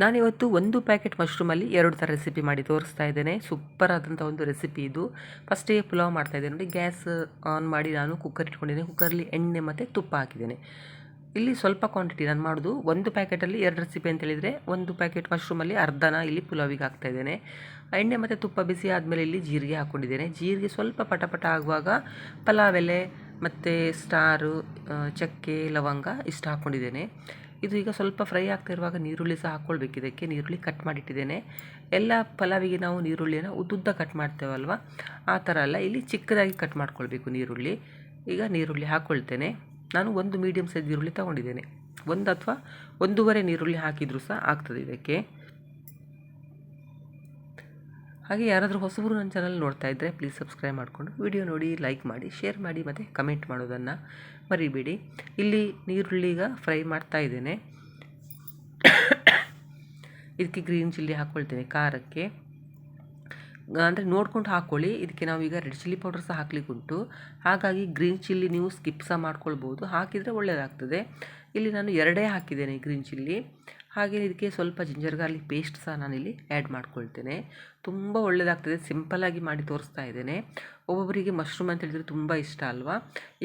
ನಾನಿವತ್ತು ಒಂದು ಪ್ಯಾಕೆಟ್ ಮಶ್ರೂಮಲ್ಲಿ 2 ಥರ ರೆಸಿಪಿ ಮಾಡಿ ತೋರಿಸ್ತಾ ಇದ್ದೇನೆ. ಸೂಪರ್ ಆದಂಥ ಒಂದು ರೆಸಿಪಿ ಇದು. ಫಸ್ಟಿಗೆ ಪುಲಾವ್ ಮಾಡ್ತಾಯಿದ್ದೇನೆ ನೋಡಿ. ಗ್ಯಾಸ್ ಆನ್ ಮಾಡಿ ನಾನು ಕುಕ್ಕರ್ ಇಟ್ಕೊಂಡಿದ್ದೇನೆ. ಕುಕ್ಕರಲ್ಲಿ ಎಣ್ಣೆ ಮತ್ತು ತುಪ್ಪ ಹಾಕಿದ್ದೇನೆ. ಇಲ್ಲಿ ಸ್ವಲ್ಪ ಕ್ವಾಂಟಿಟಿ ನಾನು ಮಾಡೋದು, ಒಂದು ಪ್ಯಾಕೆಟಲ್ಲಿ 2 ರೆಸಿಪಿ ಅಂತೇಳಿದರೆ ಒಂದು ಪ್ಯಾಕೆಟ್ ಮಶ್ರೂಮಲ್ಲಿ ಅರ್ಧನ ಇಲ್ಲಿ ಪುಲಾವಿಗೆ ಹಾಕ್ತಾಯಿದ್ದೇನೆ. ಎಣ್ಣೆ ಮತ್ತು ತುಪ್ಪ ಬಿಸಿ ಆದಮೇಲೆ ಇಲ್ಲಿ ಜೀರಿಗೆ ಹಾಕ್ಕೊಂಡಿದ್ದೇನೆ. ಜೀರಿಗೆ ಸ್ವಲ್ಪ ಪಟಪಟ ಆಗುವಾಗ ಪಲಾವ್ ಎಲೆ ಮತ್ತು ಸ್ಟಾರು, ಚಕ್ಕೆ, ಲವಂಗ ಇಷ್ಟು ಹಾಕ್ಕೊಂಡಿದ್ದೇನೆ. ಇದು ಈಗ ಸ್ವಲ್ಪ ಫ್ರೈ ಆಗ್ತಾ ಇರುವಾಗ ನೀರುಳ್ಳಿ ಸಹ ಹಾಕ್ಕೊಳ್ಬೇಕು. ಇದಕ್ಕೆ ನೀರುಳ್ಳಿ ಕಟ್ ಮಾಡಿಟ್ಟಿದ್ದೇನೆ. ಎಲ್ಲ ಪಲಾವಿಗೆ ನಾವು ನೀರುಳ್ಳಿಯನ್ನು ಉದ್ದುದ್ದ ಕಟ್ ಮಾಡ್ತೇವಲ್ವ, ಆ ಥರ ಅಲ್ಲ, ಇಲ್ಲಿ ಚಿಕ್ಕದಾಗಿ ಕಟ್ ಮಾಡ್ಕೊಳ್ಬೇಕು ನೀರುಳ್ಳಿ. ಈಗ ನೀರುಳ್ಳಿ ಹಾಕ್ಕೊಳ್ತೇನೆ. ನಾನು ಒಂದು ಮೀಡಿಯಮ್ ಸೈಜ್ ಈರುಳ್ಳಿ ತೊಗೊಂಡಿದ್ದೇನೆ. 1 ಅಥವಾ 1.5 ನೀರುಳ್ಳಿ ಹಾಕಿದರೂ ಸಹ ಆಗ್ತದೆ ಇದಕ್ಕೆ. ಹಾಗೆ ಯಾರಾದರೂ ಹೊಸಬರು ನನ್ನ ಚಾನಲ್ ನೋಡ್ತಾ ಇದ್ದರೆ ಪ್ಲೀಸ್ ಸಬ್ಸ್ಕ್ರೈಬ್ ಮಾಡಿಕೊಂಡು ವಿಡಿಯೋ ನೋಡಿ, ಲೈಕ್ ಮಾಡಿ, ಶೇರ್ ಮಾಡಿ ಮತ್ತು ಕಮೆಂಟ್ ಮಾಡೋದನ್ನು ಮರಿಬೇಡಿ. ಇಲ್ಲಿ ನೀರುಳ್ಳಿ ಈಗ ಫ್ರೈ ಮಾಡ್ತಾ ಇದ್ದೇನೆ. ಇದಕ್ಕೆ ಗ್ರೀನ್ ಚಿಲ್ಲಿ ಹಾಕ್ಕೊಳ್ತೇನೆ ಖಾರಕ್ಕೆ. ಅಂದರೆ ನೋಡ್ಕೊಂಡು ಹಾಕ್ಕೊಳ್ಳಿ. ಇದಕ್ಕೆ ನಾವೀಗ ರೆಡ್ ಚಿಲ್ಲಿ ಪೌಡರ್ ಸಹ ಹಾಕ್ಲಿಕ್ಕೆ ಉಂಟು. ಹಾಗಾಗಿ ಗ್ರೀನ್ ಚಿಲ್ಲಿ ನೀವು ಸ್ಕಿಪ್ ಸಹ ಮಾಡ್ಕೊಳ್ಬೋದು, ಹಾಕಿದರೆ ಒಳ್ಳೆಯದಾಗ್ತದೆ. ಇಲ್ಲಿ ನಾನು 2 ಹಾಕಿದ್ದೇನೆ ಗ್ರೀನ್ ಚಿಲ್ಲಿ. ಹಾಗೆ ಇದಕ್ಕೆ ಸ್ವಲ್ಪ ಜಿಂಜರ್ ಗಾರ್ಲಿಕ್ ಪೇಸ್ಟ್ ಸಹ ನಾನಿಲ್ಲಿ ಆ್ಯಡ್ ಮಾಡ್ಕೊಳ್ತೇನೆ. ತುಂಬ ಒಳ್ಳೆಯದಾಗ್ತದೆ. ಸಿಂಪಲ್ಲಾಗಿ ಮಾಡಿ ತೋರಿಸ್ತಾ ಇದ್ದೇನೆ. ಒಬ್ಬೊಬ್ಬರಿಗೆ ಮಶ್ರೂಮ್ ಅಂತ ಹೇಳಿದರೆ ತುಂಬ ಇಷ್ಟ ಅಲ್ವಾ.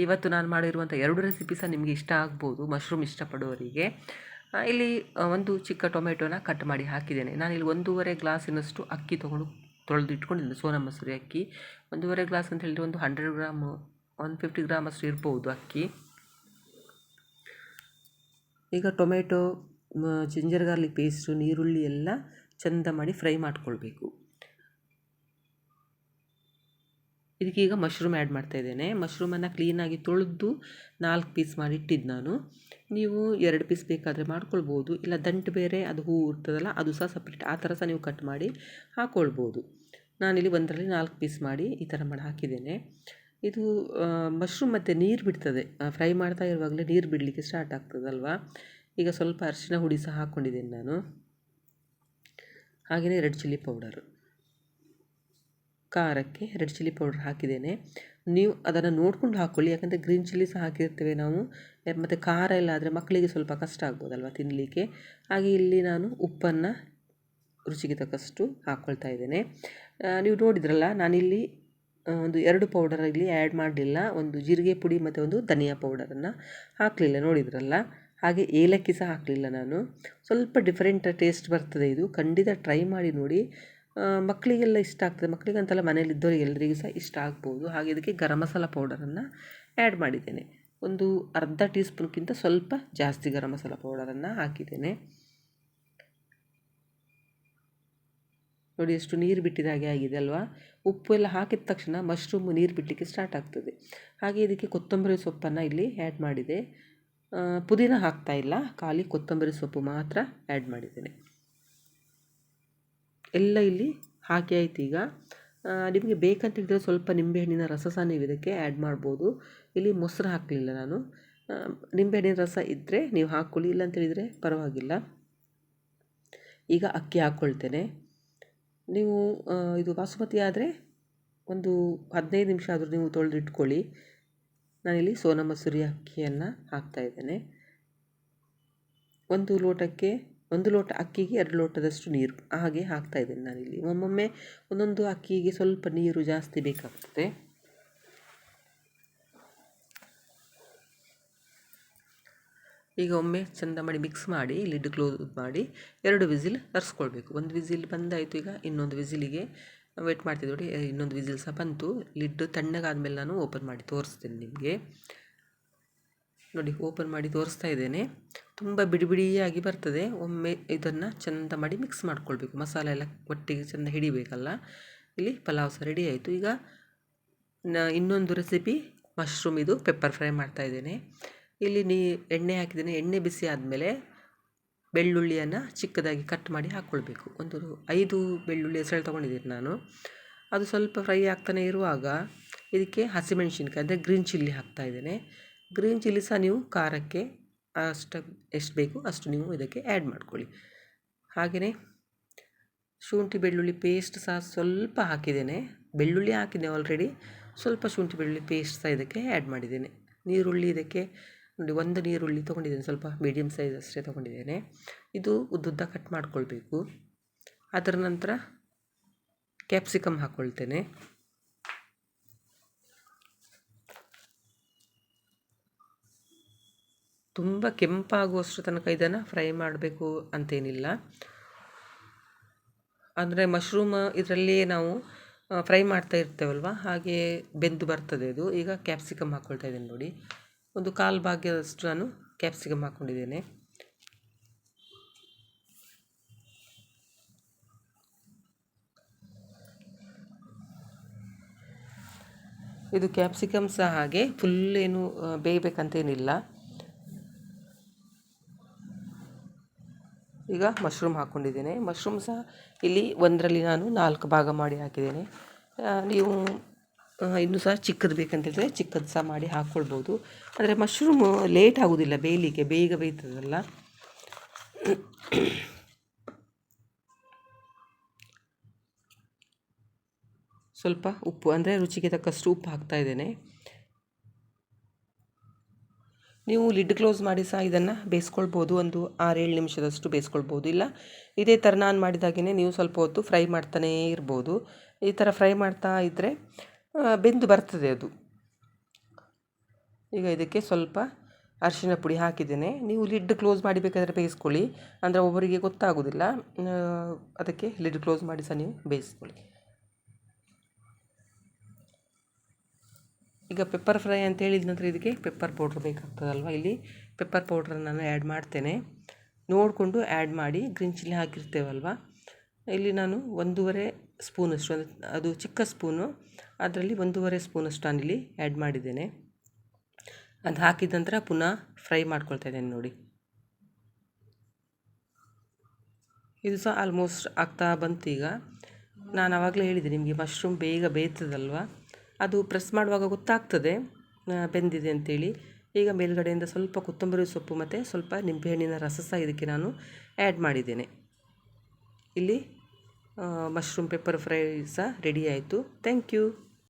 ಇವತ್ತು ನಾನು ಮಾಡಿರುವಂಥ 2 ರೆಸಿಪಿ ಸಹ ನಿಮಗೆ ಇಷ್ಟ ಆಗ್ಬೋದು, ಮಶ್ರೂಮ್ ಇಷ್ಟಪಡುವವರಿಗೆ. ಇಲ್ಲಿ ಒಂದು ಚಿಕ್ಕ ಟೊಮೆಟೊನ ಕಟ್ ಮಾಡಿ ಹಾಕಿದ್ದೇನೆ. ನಾನಿಲ್ಲಿ 1.5 ಗ್ಲಾಸಿನಷ್ಟು ಅಕ್ಕಿ ತೊಳೆದು ಇಟ್ಕೊಂಡಿದ್ದೀನಿ, ಸೋನಾ ಮಸೂರಿ ಅಕ್ಕಿ. 1.5 ಗ್ಲಾಸ್ ಅಂತ ಹೇಳಿದರೆ ಒಂದು 100 ಗ್ರಾಮ್ 150 ಗ್ರಾಮ್ ಅಷ್ಟು ಇರ್ಬೋದು ಅಕ್ಕಿ. ಈಗ ಟೊಮೆಟೊ, ಜಿಂಜರ್ ಗಾರ್ಲಿಕ್ ಪೇಸ್ಟು, ನೀರುಳ್ಳಿ ಎಲ್ಲ ಚೆಂದ ಮಾಡಿ ಫ್ರೈ ಮಾಡ್ಕೊಳ್ಬೇಕು. ಇದಕ್ಕೀಗ ಮಶ್ರೂಮ್ ಆ್ಯಡ್ ಮಾಡ್ತಾಯಿದ್ದೇನೆ. ಮಶ್ರೂಮನ್ನು ಕ್ಲೀನಾಗಿ ತೊಳೆದು 4 ಪೀಸ್ ಮಾಡಿ ಇಟ್ಟಿದ್ದು ನಾನು. ನೀವು 2 ಪೀಸ್ ಬೇಕಾದರೆ ಮಾಡ್ಕೊಳ್ಬೋದು, ಇಲ್ಲ ದಂಟು ಬೇರೆ ಅದು ಹೂವು ಇರ್ತದಲ್ಲ ಅದು ಸಹ ಸಪ್ರೇಟ್, ಆ ಥರ ಸಹ ನೀವು ಕಟ್ ಮಾಡಿ ಹಾಕ್ಕೊಳ್ಬೋದು. ನಾನಿಲ್ಲಿ ಒಂದರಲ್ಲಿ 4 ಪೀಸ್ ಮಾಡಿ ಈ ಥರ ಮಾಡಿ ಹಾಕಿದ್ದೇನೆ. ಇದು ಮಶ್ರೂಮ್ ಮತ್ತು ನೀರು ಬಿಡ್ತದೆ, ಫ್ರೈ ಮಾಡ್ತಾ ಇರುವಾಗಲೇ ನೀರು ಬಿಡಲಿಕ್ಕೆ ಸ್ಟಾರ್ಟ್ ಆಗ್ತದಲ್ವ. ಈಗ ಸ್ವಲ್ಪ ಅರಿಶಿನ ಹುಡಿ ಸಹ ಹಾಕ್ಕೊಂಡಿದ್ದೇನೆ ನಾನು. ಹಾಗೆಯೇ ರೆಡ್ ಚಿಲ್ಲಿ ಪೌಡರು, ಖಾರಕ್ಕೆ ರೆಡ್ ಚಿಲ್ಲಿ ಪೌಡರ್ ಹಾಕಿದ್ದೇನೆ. ನೀವು ಅದನ್ನು ನೋಡ್ಕೊಂಡು ಹಾಕ್ಕೊಳ್ಳಿ, ಯಾಕಂದರೆ ಗ್ರೀನ್ ಚಿಲ್ಲಿ ಸಹ ಹಾಕಿರ್ತೇವೆ ನಾವು. ಮತ್ತು ಖಾರ ಎಲ್ಲ ಆದರೆ ಮಕ್ಕಳಿಗೆ ಸ್ವಲ್ಪ ಕಷ್ಟ ಆಗ್ಬೋದಲ್ವ ತಿನ್ನಲಿಕ್ಕೆ. ಹಾಗೆ ಇಲ್ಲಿ ನಾನು ಉಪ್ಪನ್ನು ರುಚಿಗೆ ತಕ್ಕಷ್ಟು ಹಾಕ್ಕೊಳ್ತಾ ಇದ್ದೇನೆ. ನೀವು ನೋಡಿದ್ರಲ್ಲ, ನಾನಿಲ್ಲಿ ಒಂದು 2 ಪೌಡರ್ ಇಲ್ಲಿ ಆ್ಯಡ್ ಮಾಡಲಿಲ್ಲ. ಒಂದು ಜೀರಿಗೆ ಪುಡಿ ಮತ್ತು ಒಂದು ಧನಿಯಾ ಪೌಡರನ್ನು ಹಾಕಲಿಲ್ಲ, ನೋಡಿದ್ರಲ್ಲ. ಹಾಗೆ ಏಲಕ್ಕಿ ಸಹ ಹಾಕಲಿಲ್ಲ ನಾನು. ಸ್ವಲ್ಪ ಡಿಫರೆಂಟ್ ಟೇಸ್ಟ್ ಬರ್ತದೆ ಇದು, ಖಂಡಿತ ಟ್ರೈ ಮಾಡಿ ನೋಡಿ. ಮಕ್ಕಳಿಗೆಲ್ಲ ಇಷ್ಟ ಆಗ್ತದೆ, ಮಕ್ಕಳಿಗಂತಲ್ಲ ಮನೇಲಿದ್ದವರಿಗೆ ಎಲ್ಲರಿಗೂ ಸಹ ಇಷ್ಟ ಆಗ್ಬೋದು. ಹಾಗೆ ಇದಕ್ಕೆ ಗರಂ ಮಸಾಲ ಪೌಡರನ್ನು ಆ್ಯಡ್ ಮಾಡಿದ್ದೇನೆ. ಒಂದು ಅರ್ಧ ಟೀ ಸ್ಪೂನ್ಗಿಂತ ಸ್ವಲ್ಪ ಜಾಸ್ತಿ ಗರಂ ಮಸಾಲ ಪೌಡರನ್ನು ಹಾಕಿದ್ದೇನೆ. ನೋಡಿ ಎಷ್ಟು ನೀರು ಬಿಟ್ಟಿದ ಹಾಗೆ ಆಗಿದೆ ಅಲ್ವಾ. ಉಪ್ಪು ಎಲ್ಲ ಹಾಕಿದ ತಕ್ಷಣ ಮಶ್ರೂಮ್ ನೀರು ಬಿಡಲಿಕ್ಕೆ ಸ್ಟಾರ್ಟ್ ಆಗ್ತದೆ. ಹಾಗೆ ಇದಕ್ಕೆ ಕೊತ್ತಂಬರಿ ಸೊಪ್ಪನ್ನು ಇಲ್ಲಿ ಆ್ಯಡ್ ಮಾಡಿದೆ. ಪುದೀನ ಹಾಕ್ತಾ ಇಲ್ಲ, ಖಾಲಿ ಕೊತ್ತಂಬರಿ ಸೊಪ್ಪು ಮಾತ್ರ ಆ್ಯಡ್ ಮಾಡಿದ್ದೇನೆ. ಎಲ್ಲ ಇಲ್ಲಿ ಹಾಕಿ ಆಯ್ತು. ಈಗ ನಿಮಗೆ ಬೇಕಂತ ಹೇಳಿದರೆ ಸ್ವಲ್ಪ ನಿಂಬೆಹಣ್ಣಿನ ರಸ ಸಹ ನೀವು ಇದಕ್ಕೆ ಆ್ಯಡ್ ಮಾಡ್ಬೋದು. ಇಲ್ಲಿ ಮೊಸರು ಹಾಕಲಿಲ್ಲ ನಾನು. ನಿಂಬೆಹಣ್ಣಿನ ರಸ ಇದ್ದರೆ ನೀವು ಹಾಕ್ಕೊಳ್ಳಿ, ಇಲ್ಲ ಅಂತೇಳಿದರೆ ಪರವಾಗಿಲ್ಲ. ಈಗ ಅಕ್ಕಿ ಹಾಕ್ಕೊಳ್ತೇನೆ. ನೀವು ಇದು ಬಾಸುಮತಿ ಆದರೆ ಒಂದು 15 ನಿಮಿಷ ಆದರೂ ನೀವು ತೊಳೆದು ಇಟ್ಕೊಳ್ಳಿ. ನಾನಿಲ್ಲಿ ಸೋನಾ ಮಸೂರಿ ಅಕ್ಕಿಯನ್ನು ಹಾಕ್ತಾಯಿದ್ದೇನೆ. 1 ಲೋಟ ಅಕ್ಕಿಗೆ 2 ಲೋಟದಷ್ಟು ನೀರು ಹಾಗೆ ಹಾಕ್ತಾಯಿದ್ದೇನೆ ನಾನಿಲ್ಲಿ. ಒಮ್ಮೊಮ್ಮೆ ಒಂದೊಂದು ಅಕ್ಕಿಗೆ ಸ್ವಲ್ಪ ನೀರು ಜಾಸ್ತಿ ಬೇಕಾಗ್ತದೆ. ಈಗ ಒಮ್ಮೆ ಚೆಂದ ಮಾಡಿ ಮಿಕ್ಸ್ ಮಾಡಿ ಲಿಡ್ ಕ್ಲೋಸ್ ಮಾಡಿ 2 ವಿಸಿಲ್ ತರಿಸ್ಕೊಳ್ಬೇಕು. 1 ವಿಸಿಲ್ ಬಂದಾಯಿತು. ಈಗ ಇನ್ನೊಂದು ವಿಸಿಲಿಗೆ ವೇಟ್ ಮಾಡ್ತಿದ್ದೆ ನೋಡಿ, ಇನ್ನೊಂದು ವಿಸಿಲ್ ಸಹ ಬಂತು. ಲಿಡ್ ತಣ್ಣಗಾದ್ಮೇಲೆ ನಾನು ಓಪನ್ ಮಾಡಿ ತೋರಿಸ್ತೇನೆ ನಿಮಗೆ. ನೋಡಿ, ಓಪನ್ ಮಾಡಿ ತೋರಿಸ್ತಾ ಇದ್ದೇನೆ. ತುಂಬ ಬಿಡಿ ಬಿಡಿಯಾಗಿ ಬರ್ತದೆ. ಒಮ್ಮೆ ಇದನ್ನು ಚೆಂದ ಮಾಡಿ ಮಿಕ್ಸ್ ಮಾಡ್ಕೊಳ್ಬೇಕು, ಮಸಾಲೆ ಎಲ್ಲ ಒಟ್ಟಿಗೆ ಚೆಂದ ಹಿಡಿಬೇಕಲ್ಲ. ಇಲ್ಲಿ ಪಲಾವ್ ಸಹ ರೆಡಿ ಆಯಿತು. ಈಗ ಇನ್ನೊಂದು ರೆಸಿಪಿ ಮಶ್ರೂಮ್ ಇದು ಪೆಪ್ಪರ್ ಫ್ರೈ ಮಾಡ್ತಾ ಇದ್ದೇನೆ. ಇಲ್ಲಿ ಎಣ್ಣೆ ಹಾಕಿದ್ದೇನೆ. ಎಣ್ಣೆ ಬಿಸಿ ಆದಮೇಲೆ ಬೆಳ್ಳುಳ್ಳಿಯನ್ನು ಚಿಕ್ಕದಾಗಿ ಕಟ್ ಮಾಡಿ ಹಾಕ್ಕೊಳ್ಬೇಕು. ಒಂದು 5 ಬೆಳ್ಳುಳ್ಳಿ ಹೆಸರು ತೊಗೊಂಡಿದ್ದೀನಿ ನಾನು. ಅದು ಸ್ವಲ್ಪ ಫ್ರೈ ಆಗ್ತಾನೆ ಇರುವಾಗ ಇದಕ್ಕೆ ಹಸಿಮೆಣಸಿನ್ಕಾಯಿ ಅಂದರೆ ಗ್ರೀನ್ ಚಿಲ್ಲಿ ಹಾಕ್ತಾ ಇದ್ದೇನೆ. ಗ್ರೀನ್ ಚಿಲ್ಲಿ ಸಹ ನೀವು ಖಾರಕ್ಕೆ ಎಷ್ಟು ಬೇಕು ಅಷ್ಟು ನೀವು ಇದಕ್ಕೆ ಆ್ಯಡ್ ಮಾಡ್ಕೊಳ್ಳಿ. ಹಾಗೆಯೇ ಶುಂಠಿ ಬೆಳ್ಳುಳ್ಳಿ ಪೇಸ್ಟ್ ಸಹ ಸ್ವಲ್ಪ ಹಾಕಿದ್ದೇನೆ. ಬೆಳ್ಳುಳ್ಳಿ ಹಾಕಿದ್ದೆ ಆಲ್ರೆಡಿ, ಸ್ವಲ್ಪ ಶುಂಠಿ ಬೆಳ್ಳುಳ್ಳಿ ಪೇಸ್ಟ್ ಸಹ ಇದಕ್ಕೆ ಆ್ಯಡ್ ಮಾಡಿದ್ದೇನೆ. ನೀರುಳ್ಳಿ ಇದಕ್ಕೆ ನೋಡಿ, ಒಂದು ನೀರುಳ್ಳಿ ತೊಗೊಂಡಿದ್ದೇನೆ, ಸ್ವಲ್ಪ ಮೀಡಿಯಮ್ ಸೈಜ್ ಅಷ್ಟೇ ತೊಗೊಂಡಿದ್ದೇನೆ. ಇದು ಉದ್ದುದ್ದ ಕಟ್ ಮಾಡ್ಕೊಳ್ಬೇಕು. ಅದರ ನಂತರ ಕ್ಯಾಪ್ಸಿಕಮ್ ಹಾಕ್ಕೊಳ್ತೇನೆ. ತುಂಬ ಕೆಂಪಾಗುವಷ್ಟು ತನಕ ಇದನ್ನು ಫ್ರೈ ಮಾಡಬೇಕು ಅಂತೇನಿಲ್ಲ. ಅಂದರೆ ಮಶ್ರೂಮ್ ಇದರಲ್ಲಿಯೇ ನಾವು ಫ್ರೈ ಮಾಡ್ತಾ ಇರ್ತೇವಲ್ವ, ಹಾಗೆ ಬೆಂದು ಬರ್ತದೆ ಅದು. ಈಗ ಕ್ಯಾಪ್ಸಿಕಮ್ ಹಾಕ್ಕೊಳ್ತಾ ಇದ್ದೇನೆ ನೋಡಿ. ಒಂದು 1/4 ಭಾಗದಷ್ಟು ನಾನು ಕ್ಯಾಪ್ಸಿಕಮ್ ಹಾಕ್ಕೊಂಡಿದ್ದೇನೆ. ಇದು ಕ್ಯಾಪ್ಸಿಕಮ್ ಸಹ ಹಾಗೆ ಫುಲ್ ಏನು ಬೇಯಬೇಕಂತೇನಿಲ್ಲ. ಈಗ ಮಶ್ರೂಮ್ ಹಾಕ್ಕೊಂಡಿದ್ದೇನೆ. ಮಶ್ರೂಮ್ ಸಹ ಇಲ್ಲಿ ಒಂದರಲ್ಲಿ ನಾನು 4 ಭಾಗ ಮಾಡಿ ಹಾಕಿದ್ದೇನೆ. ನೀವು ಇನ್ನೂ ಸಹ ಚಿಕ್ಕದು ಬೇಕಂತಿದ್ರೆ ಚಿಕ್ಕದು ಸಹ ಮಾಡಿ ಹಾಕ್ಕೊಳ್ಬೋದು. ಆದರೆ ಮಶ್ರೂಮು ಲೇಟ್ ಆಗೋದಿಲ್ಲ ಬೇಯಲಿಕ್ಕೆ, ಬೇಗ ಬೇಯ್ತದಲ್ಲ. ಸ್ವಲ್ಪ ಉಪ್ಪು, ಅಂದರೆ ರುಚಿಗೆ ತಕ್ಕಷ್ಟು ಉಪ್ಪು ಹಾಕ್ತಾ ಇದ್ದೇನೆ. ನೀವು ಲಿಡ್ ಕ್ಲೋಸ್ ಮಾಡಿ ಸಹ ಇದನ್ನು ಬೇಯಿಸ್ಕೊಳ್ಬೋದು, ಒಂದು 6-7 ನಿಮಿಷದಷ್ಟು ಬೇಯಿಸ್ಕೊಳ್ಬೋದು. ಇಲ್ಲ ಇದೇ ಥರ ನಾನು ಮಾಡಿದಾಗೇ ನೀವು ಸ್ವಲ್ಪ ಹೊತ್ತು ಫ್ರೈ ಮಾಡ್ತಾನೇ ಇರ್ಬೋದು. ಈ ಥರ ಫ್ರೈ ಮಾಡ್ತಾ ಇದ್ದರೆ ಬೆಂದು ಬರ್ತದೆ ಅದು. ಈಗ ಇದಕ್ಕೆ ಸ್ವಲ್ಪ ಅರಿಶಿನ ಪುಡಿ ಹಾಕಿದ್ದೇನೆ. ನೀವು ಲಿಡ್ ಕ್ಲೋಸ್ ಮಾಡಿ ಬೇಕಾದರೆ ಬೇಯಿಸ್ಕೊಳ್ಳಿ, ಅಂದರೆ ಒಬ್ಬರಿಗೆ ಗೊತ್ತಾಗೋದಿಲ್ಲ. ಅದಕ್ಕೆ ಲಿಡ್ ಕ್ಲೋಸ್ ಮಾಡಿ ಸಹ ನೀವು ಬೇಯಿಸ್ಕೊಳ್ಳಿ. ಈಗ ಪೆಪ್ಪರ್ ಫ್ರೈ ಅಂತ ಹೇಳಿದ ನಂತರ ಇದಕ್ಕೆ ಪೆಪ್ಪರ್ ಪೌಡ್ರ್ ಬೇಕಾಗ್ತದಲ್ವ. ಇಲ್ಲಿ ಪೆಪ್ಪರ್ ಪೌಡ್ರನ್ನು ನಾನು ಆ್ಯಡ್ ಮಾಡ್ತೇನೆ. ನೋಡಿಕೊಂಡು ಆ್ಯಡ್ ಮಾಡಿ. ಗ್ರೀನ್ ಚಿಲ್ಲಿ ಹಾಕಿರ್ತೇವಲ್ವ, ಇಲ್ಲಿ ನಾನು 1.5 ಸ್ಪೂನಷ್ಟು, ಅದು ಚಿಕ್ಕ ಸ್ಪೂನು, ಅದರಲ್ಲಿ 1.5 ಸ್ಪೂನಷ್ಟು ನಾನಿಲ್ಲಿ ಆ್ಯಡ್ ಮಾಡಿದ್ದೇನೆ. ಅದು ಹಾಕಿದ ನಂತರ ಪುನಃ ಫ್ರೈ ಮಾಡ್ಕೊಳ್ತಾ ಇದ್ದೇನೆ ನೋಡಿ. ಇದು ಸಹ ಆಲ್ಮೋಸ್ಟ್ ಆಗ್ತಾ ಬಂತು. ಈಗ ನಾನು ಆವಾಗಲೇ ಹೇಳಿದೆ ನಿಮಗೆ, ಮಶ್ರೂಮ್ ಬೇಗ ಬೇಯ್ತದಲ್ವ, ಅದು ಪ್ರೆಸ್ ಮಾಡುವಾಗ ಗೊತ್ತಾಗ್ತದೆ ಬೆಂದಿದೆ ಅಂತೇಳಿ. ಈಗ ಮೇಲ್ಗಡೆಯಿಂದ ಸ್ವಲ್ಪ ಕೊತ್ತಂಬರಿ ಸೊಪ್ಪು ಮತ್ತು ಸ್ವಲ್ಪ ನಿಂಬೆಹಣ್ಣಿನ ರಸ ಸಹ ಇದಕ್ಕೆ ನಾನು ಆ್ಯಡ್ ಮಾಡಿದ್ದೇನೆ. ಇಲ್ಲಿ ಮಶ್ರೂಮ್ ಪೆಪ್ಪರ್ ಫ್ರೈ ಸಹ ರೆಡಿ ಆಯಿತು. Thank you.